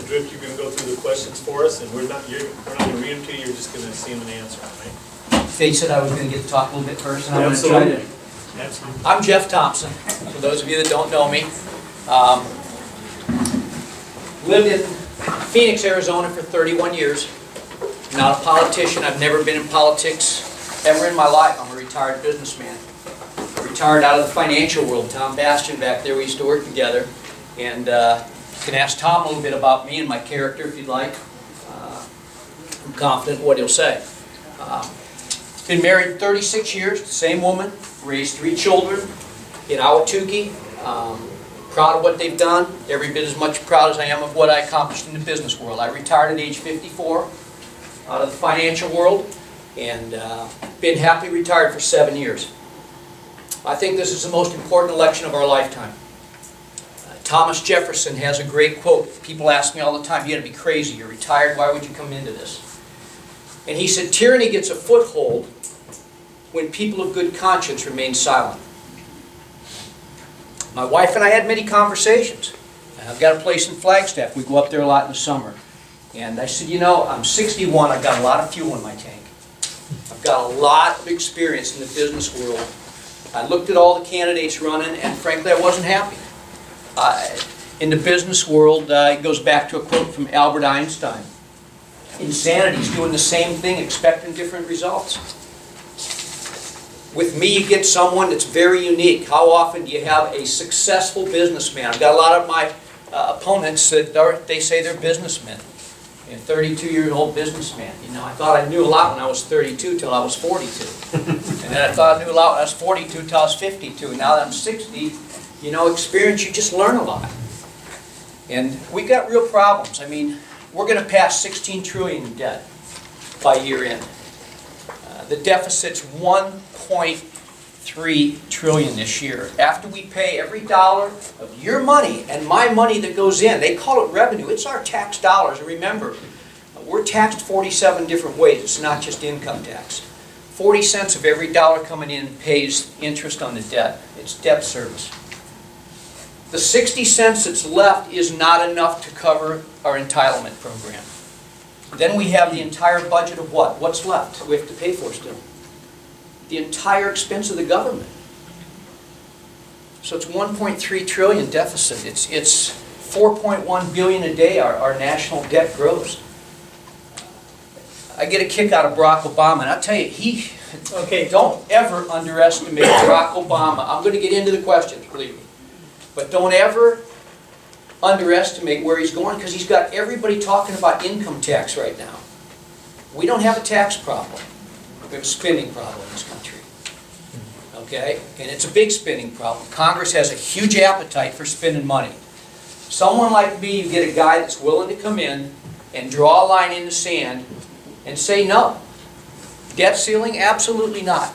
the drift. You're going to go through the questions for us, and we're not going to read them to you. You're just going to see them and answer them, right? They said I was going to get to talk a little bit first, and I'm going to Absolutely. try to. Absolutely. I'm Jeff Thompson. For those of you that don't know me, lived in Phoenix, Arizona for 31 years. Not a politician. I've never been in politics ever in my life. I'm a retired businessman. Retired out of the financial world. Tom Bastian back there, we used to work together. And you can ask Tom a little bit about me and my character if you'd like. I'm confident in what he'll say. Been married 36 years, the same woman. Raised 3 children in Ahwatukee. Proud of what they've done. Every bit as much proud as I am of what I accomplished in the business world. I retired at age 54 out of the financial world, and been happily retired for 7 years. I think this is the most important election of our lifetime. Thomas Jefferson has a great quote. People ask me all the time, you got to be crazy, you're retired, why would you come into this? And he said, tyranny gets a foothold when people of good conscience remain silent. My wife and I had many conversations. I've got a place in Flagstaff. We go up there a lot in the summer. And I said, you know, I'm 61, I've got a lot of fuel in my tank. I've got a lot of experience in the business world. I looked at all the candidates running, and frankly, I wasn't happy. In the business world, it goes back to a quote from Albert Einstein. Insanity is doing the same thing, expecting different results. With me, you get someone that's very unique. How often do you have a successful businessman? I've got a lot of my opponents that they say they're businessmen. A 32-year-old businessman. You know, I thought I knew a lot when I was 32 till I was 42. And then I thought I knew a lot when I was 42 till I was 52. And now that I'm 60, you know, experience, you just learn a lot. And we got real problems. I mean, we're going to pass $16 trillion in debt by year end. The deficit's $1.3 trillion this year. After we pay every dollar of your money and my money that goes in, they call it revenue. It's our tax dollars. And remember, we're taxed 47 different ways. It's not just income tax. 40 cents of every dollar coming in pays interest on the debt. It's debt service. The 60 cents that's left is not enough to cover our entitlement program. Then we have the entire budget of what? What's left? We have to pay for still. The entire expense of the government. So it's $1.3 trillion deficit. It's $4.1 billion a day our national debt grows. I get a kick out of Barack Obama, and I'll tell you, don't ever underestimate Barack Obama. I'm going to get into the questions, believe me. But don't ever underestimate where he's going, because he's got everybody talking about income tax right now. We don't have a tax problem. We have a spending problem in this country. Okay? And it's a big spending problem. Congress has a huge appetite for spending money. Someone like me, you get a guy that's willing to come in and draw a line in the sand and say no. Debt ceiling? Absolutely not.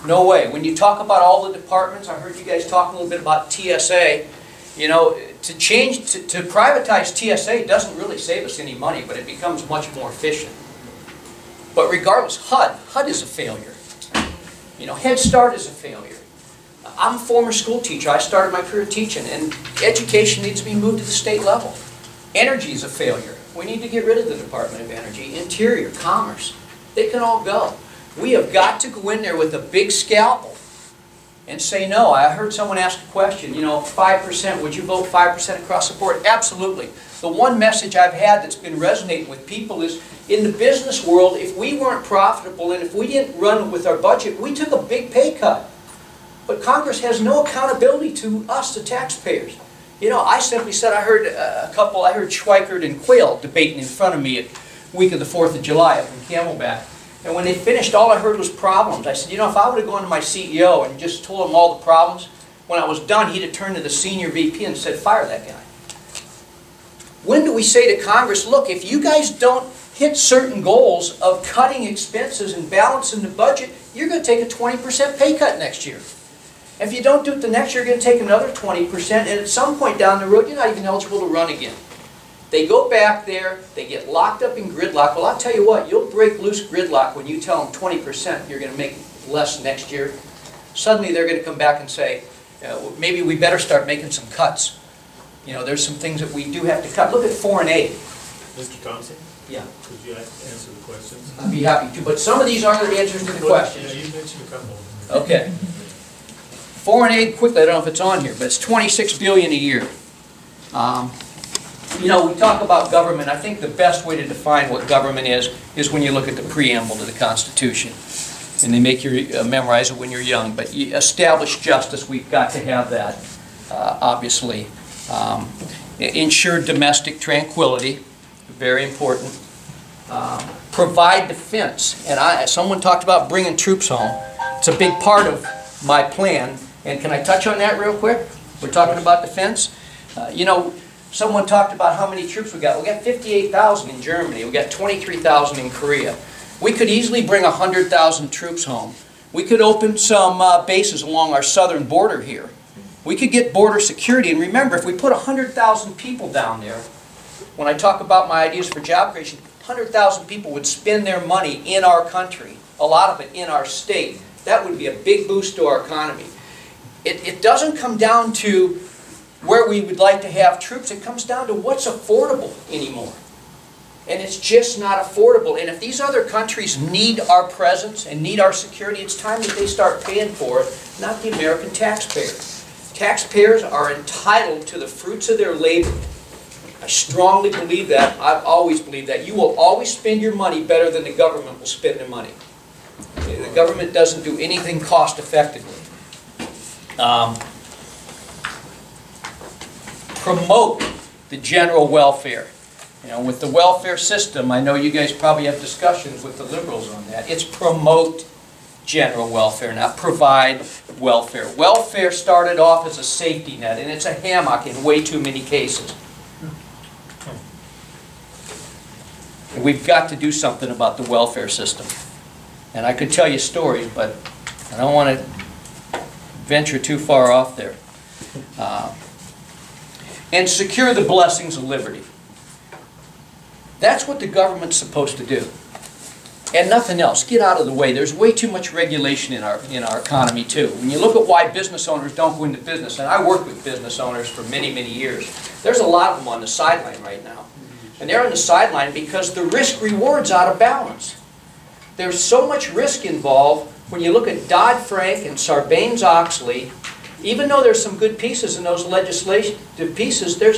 No way. When you talk about all the departments, I heard you guys talking a little bit about TSA. You know, to privatize TSA doesn't really save us any money, but it becomes much more efficient. But regardless, HUD is a failure. You know, Head Start is a failure. I'm a former school teacher. I started my career teaching, and education needs to be moved to the state level. Energy is a failure. We need to get rid of the Department of Energy. Interior, Commerce, they can all go. We have got to go in there with a big scalpel and say no. I heard someone ask a question, you know, 5%, would you vote 5% across the board? Absolutely. The one message I've had that's been resonating with people is, in the business world, if we weren't profitable and if we didn't run with our budget, we took a big pay cut. But Congress has no accountability to us, the taxpayers. You know, I simply said, I heard Schweikert and Quayle debating in front of me at the week of the 4th of July up in Camelback. And when they finished, all I heard was problems. I said, you know, if I would have gone to my CEO and just told him all the problems, when I was done, he'd have turned to the senior VP and said, fire that guy. When do we say to Congress, look, if you guys don't hit certain goals of cutting expenses and balancing the budget, you're going to take a 20% pay cut next year. If you don't do it the next year, you're going to take another 20%, and at some point down the road, you're not even eligible to run again. They go back there, they get locked up in gridlock. Well, I'll tell you what, you'll break loose gridlock when you tell them 20% you're going to make less next year. Suddenly they're going to come back and say, maybe we better start making some cuts. You know, there's some things that we do have to cut. Look at foreign aid. Mr. Thompson? Yeah. Could you answer the questions? I'd be happy to, but some of these aren't the answers to the questions. Yeah, you mentioned a couple of them. Okay. Foreign aid, quickly, I don't know if it's on here, but it's $26 billion a year. You know, we talk about government. I think the best way to define what government is when you look at the preamble to the Constitution. And they make you memorize it when you're young. But you establish justice, we've got to have that, obviously. Ensure domestic tranquility, very important. Provide defense. And someone talked about bringing troops home. It's a big part of my plan. And can I touch on that real quick? We're talking about defense. You know, someone talked about how many troops we got. We got 58,000 in Germany. We got 23,000 in Korea. We could easily bring 100,000 troops home. We could open some bases along our southern border here. We could get border security. And remember, if we put 100,000 people down there, when I talk about my ideas for job creation, 100,000 people would spend their money in our country, a lot of it in our state. That would be a big boost to our economy. It doesn't come down to where we would like to have troops. It comes down to what's affordable anymore. And it's just not affordable. And if these other countries need our presence and need our security, it's time that they start paying for it, not the American taxpayer. Taxpayers are entitled to the fruits of their labor. I strongly believe that. I've always believed that. You will always spend your money better than the government will spend their money. The government doesn't do anything cost effectively. Promote the general welfare. You know, with the welfare system, I know you guys probably have discussions with the liberals on that. It's promote general welfare, not provide welfare. Welfare started off as a safety net, and it's a hammock in way too many cases. And we've got to do something about the welfare system. And I could tell you stories, but I don't want to venture too far off there. And secure the blessings of liberty. That's what the government's supposed to do. And nothing else. Get out of the way. There's way too much regulation in our economy too. When you look at why business owners don't go into business, and I worked with business owners for many, many years, there's a lot of them on the sideline right now. And they're on the sideline because the risk-reward's out of balance. There's so much risk involved when you look at Dodd-Frank and Sarbanes-Oxley. Even though there's some good pieces in those legislative pieces, as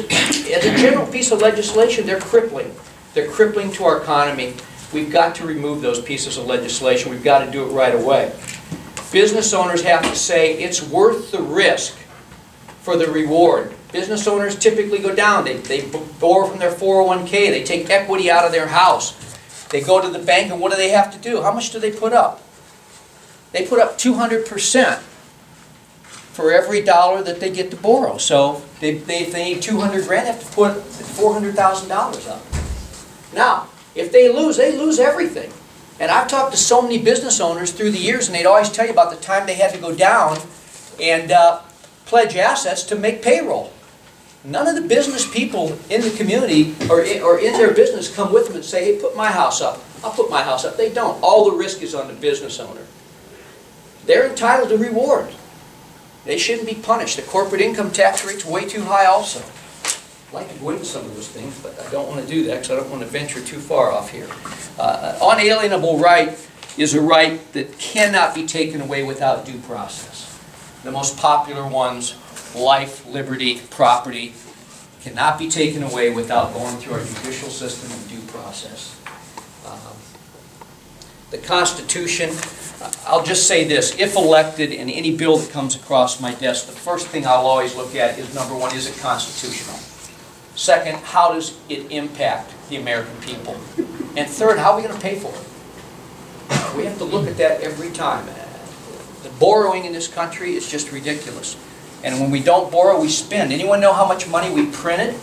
a general piece of legislation, they're crippling. They're crippling to our economy. We've got to remove those pieces of legislation. We've got to do it right away. Business owners have to say it's worth the risk for the reward. Business owners typically go down. They borrow from their 401k. They take equity out of their house. They go to the bank, and what do they have to do? How much do they put up? They put up 200% for every dollar that they get to borrow. So if they need 200 grand, they have to put $400,000 up. Now, if they lose everything. And I've talked to so many business owners through the years, and they'd always tell you about the time they had to go down and pledge assets to make payroll. None of the business people in the community or in their business come with them and say, hey, put my house up. I'll put my house up. They don't. All the risk is on the business owner. They're entitled to reward. They shouldn't be punished. The corporate income tax rate's way too high also. I'd like to go into some of those things, but I don't want to do that because I don't want to venture too far off here. Unalienable right is a right that cannot be taken away without due process. The most popular ones, life, liberty, property, cannot be taken away without going through our judicial system and due process. The Constitution, I'll just say this, if elected in any bill that comes across my desk, the first thing I'll always look at is, number one, is it constitutional? Second, how does it impact the American people? And third, how are we going to pay for it? We have to look at that every time. The borrowing in this country is just ridiculous. And when we don't borrow, we spend. Anyone know how much money we printed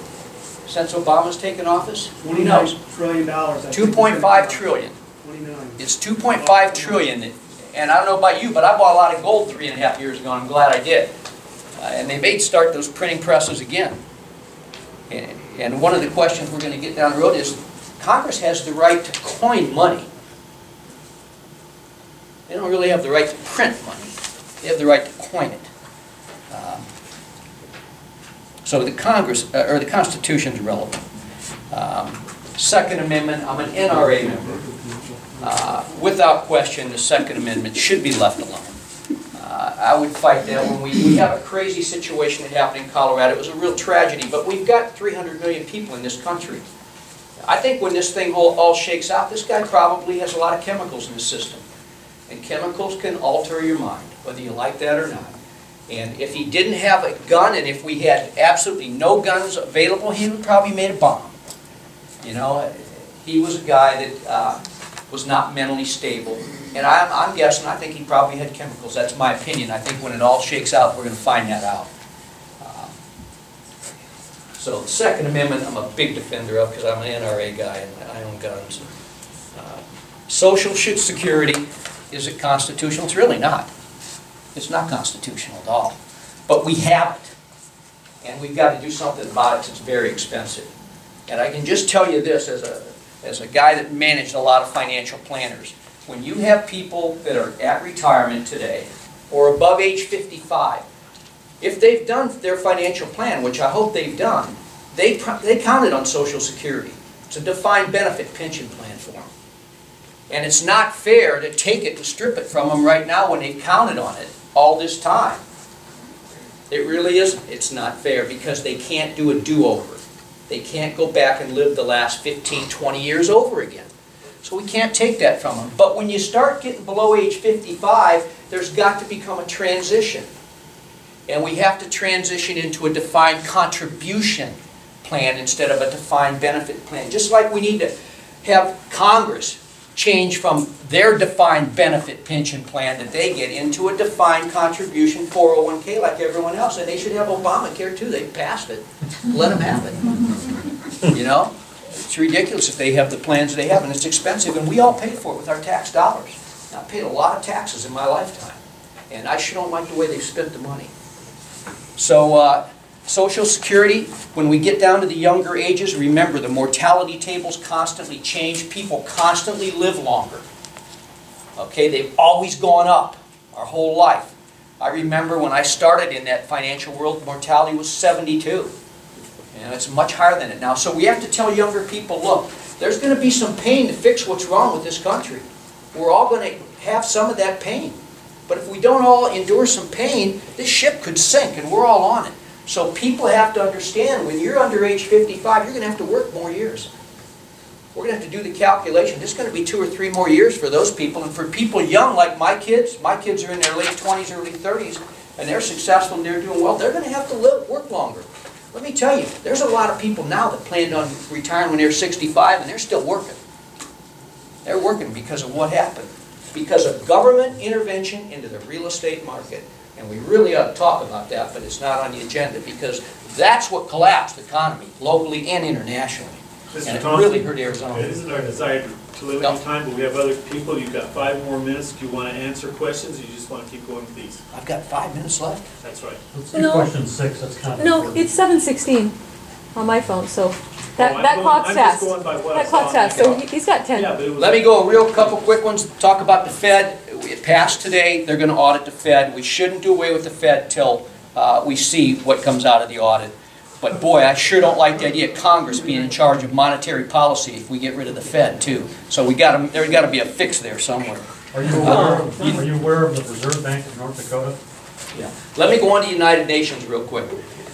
since Obama's taken office? $29 trillion. 2.5 trillion. 29. It's 2.5 trillion. And I don't know about you, but I bought a lot of gold 3.5 years ago, and I'm glad I did. And they may start those printing presses again. And one of the questions we're going to get down the road is, Congress has the right to coin money. They don't really have the right to print money. They have the right to coin it. So the the Constitution's relevant. Second Amendment, I'm an NRA member. Without question, the Second Amendment should be left alone. I would fight that when we have a crazy situation that happened in Colorado. It was a real tragedy, but we've got 300 million people in this country. I think when this thing all shakes out, this guy probably has a lot of chemicals in his system. And chemicals can alter your mind, whether you like that or not. And if he didn't have a gun, and if we had absolutely no guns available, he would probably made a bomb. You know, he was a guy that was not mentally stable. And I'm guessing, I think he probably had chemicals. That's my opinion. I think when it all shakes out, we're going to find that out. So the Second Amendment, I'm a big defender of because I'm an NRA guy and I own guns. Social security, is it constitutional? It's really not. It's not constitutional at all. But we have it. And we've got to do something about it because it's very expensive. And I can just tell you this as a guy that managed a lot of financial planners. When you have people that are at retirement today or above age 55, if they've done their financial plan, which I hope they've done, they counted on Social Security. It's a defined benefit pension plan for them. And it's not fair to take it and strip it from them right now when they've counted on it all this time. It really isn't. It's not fair because they can't do a do-over. They can't go back and live the last 15, 20 years over again. So we can't take that from them. But when you start getting below age 55, there's got to become a transition. And we have to transition into a defined contribution plan instead of a defined benefit plan. Just like we need to have Congress change from their defined benefit pension plan that they get into a defined contribution 401k like everyone else. And they should have Obamacare too. They passed it. Let them have it. You know? It's ridiculous if they have the plans they have, and it's expensive, and we all pay for it with our tax dollars. I've paid a lot of taxes in my lifetime, and I sure don't like the way they've spent the money. So, Social Security, when we get down to the younger ages, remember the mortality tables constantly change. People constantly live longer. Okay, they've always gone up our whole life. I remember when I started in that financial world, mortality was 72. And it's much higher than it now. So we have to tell younger people, look, there's going to be some pain to fix what's wrong with this country. We're all going to have some of that pain. But if we don't all endure some pain, this ship could sink, and we're all on it. So people have to understand, when you're under age 55, you're going to have to work more years. We're going to have to do the calculation. This is going to be 2 or 3 more years for those people. And for people young like my kids are in their late 20s, early 30s, and they're successful and they're doing well, they're going to have to work longer. Let me tell you, there's a lot of people now that planned on retiring when they're 65 and they're still working. They're working because of what happened. Because of government intervention into the real estate market. And we really ought to talk about that, but it's not on the agenda because that's what collapsed the economy, locally and internationally. And it really hurt Arizona. It isn't our desire to limit your time, but we have other people. You've got 5 more minutes. Do you want to answer questions, or you just want to keep going with these? I've got 5 minutes left. That's right. Let's do question 6. That's kind of No, it's 7:16 on my phone, so that I'm clock's fast. just going by what I That saw clock's on fast, the so clock. he's got 10. Yeah, but it was Let me go a real couple quick ones. Talk about the Fed. It passed today. They're going to audit the Fed. We shouldn't do away with the Fed till we see what comes out of the audit. But boy, I sure don't like the idea of Congress being in charge of monetary policy if we get rid of the Fed too. So there's got to be a fix there somewhere. Are you aware of the Reserve Bank of North Dakota? Yeah. Let me go on to United Nations real quick,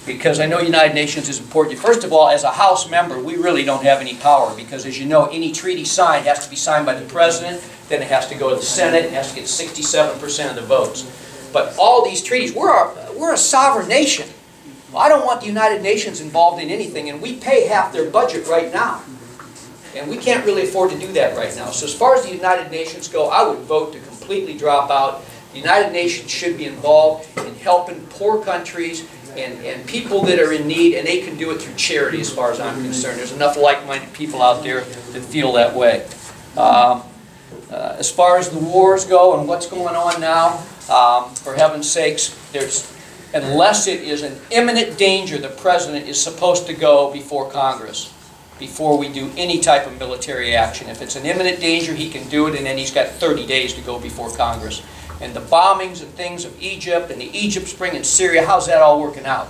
because I know United Nations is important. First of all, as a House member, we really don't have any power, because as you know, any treaty signed has to be signed by the President, then it has to go to the Senate, it has to get 67% of the votes. But all these treaties, we're a sovereign nation. I don't want the United Nations involved in anything, and we pay half their budget right now. And we can't really afford to do that right now. So as far as the United Nations go, I would vote to completely drop out. The United Nations should be involved in helping poor countries and people that are in need, and they can do it through charity as far as I'm concerned. There's enough like-minded people out there that feel that way. As far as the wars go and what's going on now, for heaven's sakes, unless it is an imminent danger, the President is supposed to go before Congress before we do any type of military action. If it's an imminent danger, he can do it, and then he's got 30 days to go before Congress. And the bombings and things of Egypt and the Egypt Spring and Syria, how's that all working out?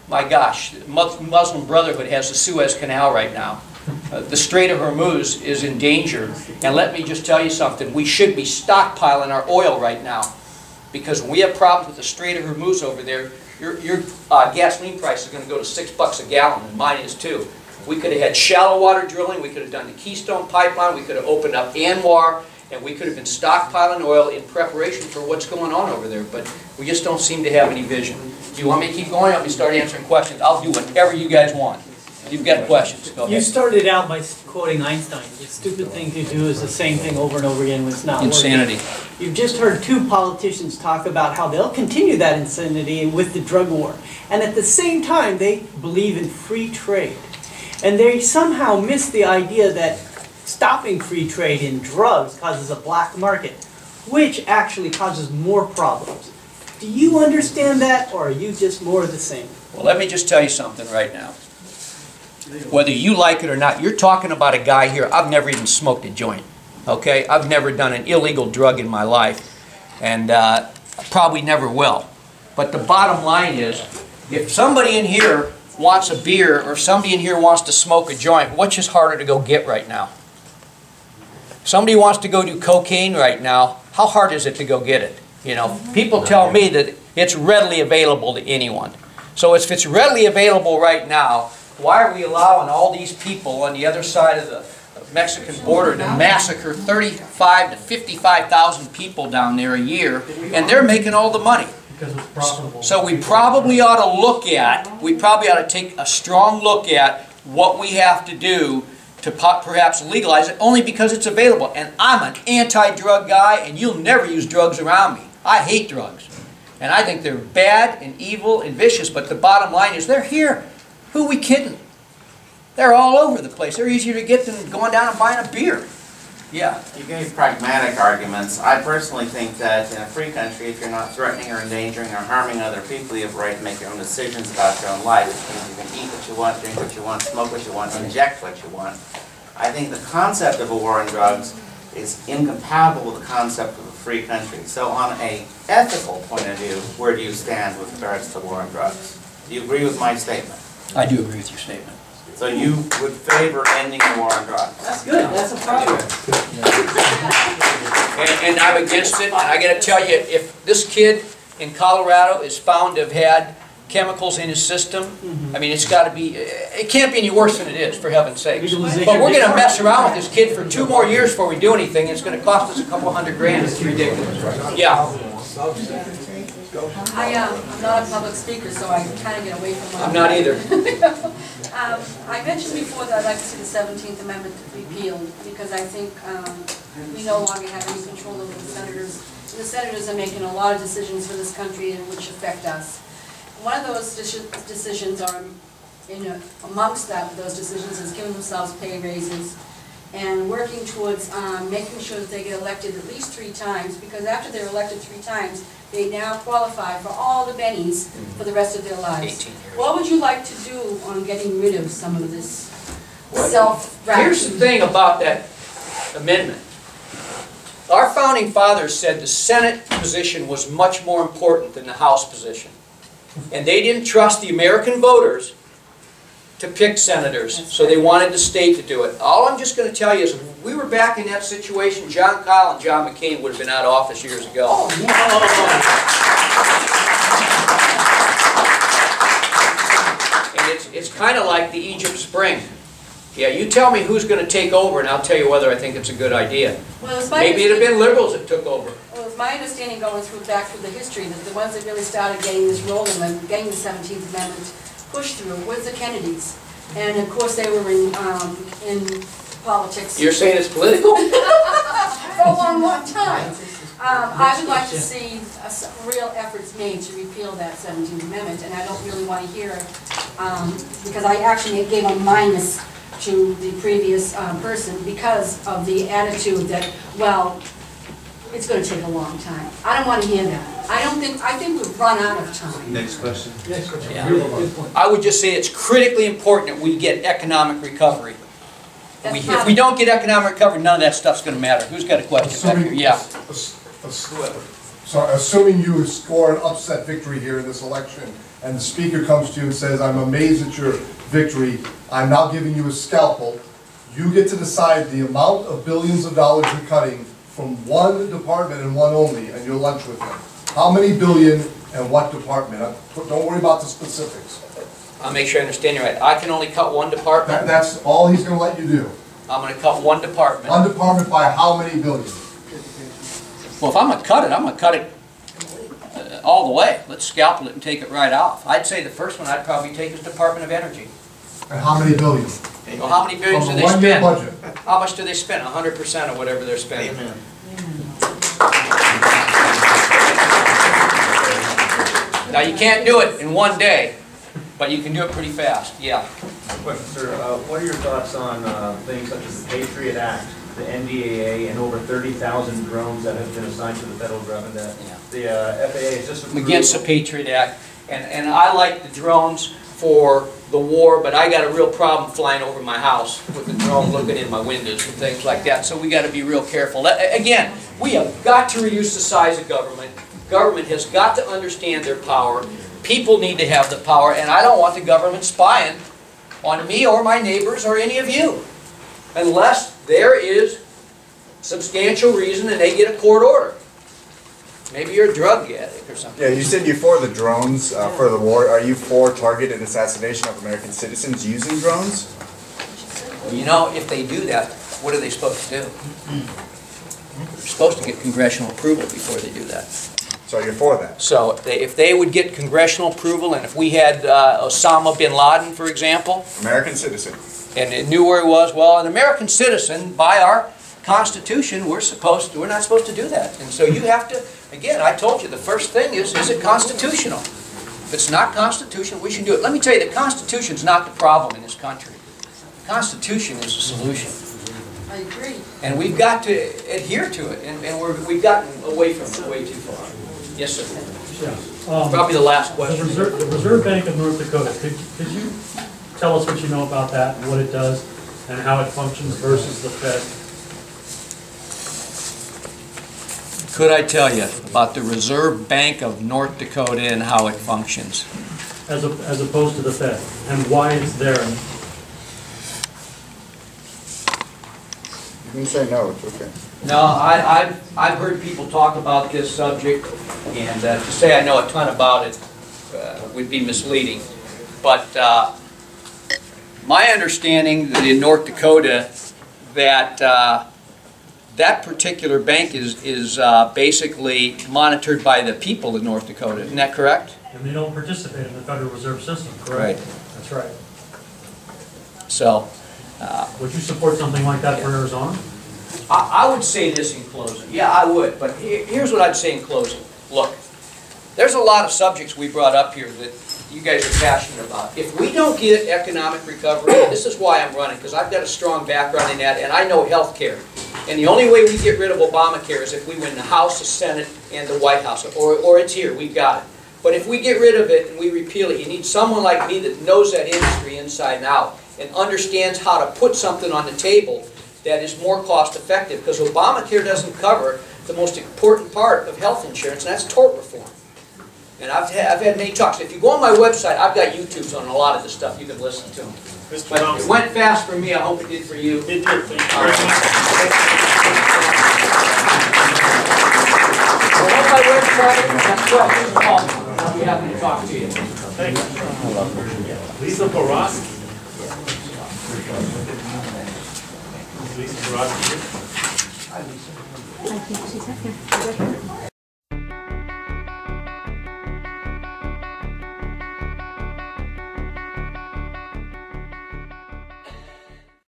my gosh, Muslim Brotherhood has the Suez Canal right now. The Strait of Hormuz is in danger. And let me just tell you something. We should be stockpiling our oil right now. Because when we have problems with the Strait of Hormuz over there, your gasoline price is going to go to $6 a gallon, and mine is too. We could have had shallow water drilling. We could have done the Keystone Pipeline. We could have opened up Anwar. And we could have been stockpiling oil in preparation for what's going on over there. But we just don't seem to have any vision. Do you want me to keep going? I'll be start answering questions. I'll do whatever you guys want. You've got questions. Go ahead. You started out by quoting Einstein. The stupid thing to do is the same thing over and over again when it's not Insanity. working. You've just heard two politicians talk about how they'll continue that insanity with the drug war. And at the same time, they believe in free trade. And they somehow miss the idea that stopping free trade in drugs causes a black market, which actually causes more problems. Do you understand that, or are you just more of the same? Well, let me just tell you something right now. Whether you like it or not, you're talking about a guy here, I've never even smoked a joint, okay? I've never done an illegal drug in my life, and probably never will. But the bottom line is, if somebody in here wants a beer, or somebody in here wants to smoke a joint, which is harder to go get right now? Somebody wants to go do cocaine right now, how hard is it to go get it? You know, people tell me that it's readily available to anyone. So if it's readily available right now, why are we allowing all these people on the other side of the Mexican border to massacre 35 to 55,000 people down there a year, and they're making all the money? Because it's profitable. So we probably ought to take a strong look at what we have to do to perhaps legalize it, only because it's available. And I'm an anti-drug guy, and you'll never use drugs around me. I hate drugs. And I think they're bad and evil and vicious, but the bottom line is they're here. Who are we kidding? They're all over the place. They're easier to get than going down and buying a beer. Yeah. You gave pragmatic arguments. I personally think that in a free country, if you're not threatening or endangering or harming other people, you have a right to make your own decisions about your own life. Which means you can eat what you want, drink what you want, smoke what you want, inject what you want. I think the concept of a war on drugs is incompatible with the concept of a free country. So on an ethical point of view, where do you stand with regards to war on drugs? Do you agree with my statement? I do agree with your statement. So you would favor ending the war on drugs? That's good. That's a problem. And I'm against it. And I got to tell you, if this kid in Colorado is found to have had chemicals in his system, I mean, it's got to be, it can't be any worse than it is, for heaven's sake. But we're going to mess around with this kid for 2 more years before we do anything. It's going to cost us a couple $100,000. It's ridiculous. Yeah. I'm not a public speaker, so I kind of get away from what I'm not either. I mentioned before that I'd like to see the 17th Amendment repealed, because I think we no longer have any control over the senators. The senators are making a lot of decisions for this country and which affect us. One of those decisions are, amongst those decisions is giving themselves pay raises and working towards making sure that they get elected at least 3 times, because after they're elected 3 times, they now qualify for all the bennies for the rest of their lives. 18 years. What would you like to do on getting rid of some of this self-gratifying? Here's the thing about that amendment. Our founding fathers said the Senate position was much more important than the House position. And they didn't trust the American voters to pick senators, so they wanted the state to do it. All I'm just going to tell you is, if we were back in that situation, John Kyle and John McCain would have been out of office years ago. Oh, yeah. And it's kind of like the Egypt Spring. Yeah, you tell me who's going to take over, and I'll tell you whether I think it's a good idea. Well, maybe it would have been liberals that took over. Well, it's my understanding, going back through the history, that the ones that really started getting this rolling, like getting the 17th Amendment pushed through, was the Kennedys. And of course they were in politics. You're saying it's political? For a long, long time. I would like to see real efforts made to repeal that 17th Amendment, and I don't really want to hear, because I actually gave a minus to the previous person because of the attitude that, well, it's going to take a long time. I don't want to hear that. I think we've run out of time. Next question. Next question. Yeah. I would just say it's critically important that we get economic recovery. If we don't get economic recovery, none of that stuff's going to matter. Who's got a question back here? Yeah. So assuming you score an upset victory here in this election, and the speaker comes to you and says, I'm amazed at your victory, I'm now giving you a scalpel, you get to decide the amount of billions of dollars you're cutting from one department and one only, and you'll lunch with them. How many billion and what department? Don't worry about the specifics. I'll make sure I understand you right. I can only cut one department? That's all he's going to let you do. I'm going to cut one department. One department by how many billion? Well, if I'm going to cut it, I'm going to cut it all the way. Let's scalpel it and take it right off. I'd say the first one I'd probably take is Department of Energy. And how many billion? Well, how many billions do From they a one-year spend? budget. How much do they spend? 100% of whatever they're spending. Amen. Now, you can't do it in one day, but you can do it pretty fast. Yeah. Question, sir. What are your thoughts on things such as the Patriot Act, the NDAA, and over 30,000 drones that have been assigned to the federal government? The FAA is just I'm against the Patriot Act, and I like the drones for the war, but I got a real problem flying over my house with the drone looking in my windows and things like that, so we got to be real careful. Again, we have got to reduce the size of government. Government has got to understand their power. People need to have the power, and I don't want the government spying on me or my neighbors or any of you, unless there is substantial reason and they get a court order. Maybe you're a drug addict or something. Yeah, you said you're for the drones for the war. Are you for targeted assassination of American citizens using drones? You know, if they do that, what are they supposed to do? They're supposed to get congressional approval before they do that. So you're for that? So if they would get congressional approval, and if we had Osama bin Laden, for example, American citizen, and it knew where he was, well, an American citizen, by our Constitution, we're not supposed to do that. And so you have to, again, I told you, the first thing is it constitutional? If it's not constitutional, we should do it. Let me tell you, the Constitution's not the problem in this country. The Constitution is the solution. I agree. And we've got to adhere to it, and we've gotten away from it way too far. Yes, sir. Yeah. Probably the last question. The Reserve Bank of North Dakota, could you tell us what you know about that, and what it does, and how it functions versus the Fed? Could I tell you about the Reserve Bank of North Dakota and how it functions? As opposed to the Fed, and why it's there? you can say no, it's okay. No, I've heard people talk about this subject, and to say I know a ton about it would be misleading. But my understanding that in North Dakota that that particular bank is basically monitored by the people of North Dakota. Isn't that correct? And they don't participate in the Federal Reserve System, correct? Right. That's right. So, would you support something like that for Arizona? I would say this in closing. Yeah, I would. But here's what I'd say in closing. Look, there's a lot of subjects we brought up here that you guys are passionate about. If we don't get economic recovery, and this is why I'm running, because I've got a strong background in that, and I know health care. And the only way we get rid of Obamacare is if we win the House, the Senate, and the White House. Or it's here, we've got it. But if we get rid of it and we repeal it, you need someone like me that knows that industry inside and out and understands how to put something on the table that is more cost effective. Because Obamacare doesn't cover the most important part of health insurance, and that's tort reform. And I've had many talks. If you go on my website, I've got YouTubes on a lot of this stuff. You can listen to them. Mr. But Thompson. it went fast for me. I hope it did for you. It did. Thank you very much. Go on my website. Have questions, call me. I'll be happy to talk to you. Thank you. Lisa Borowsky. Lisa Borowsky. I think she's up here. Right here.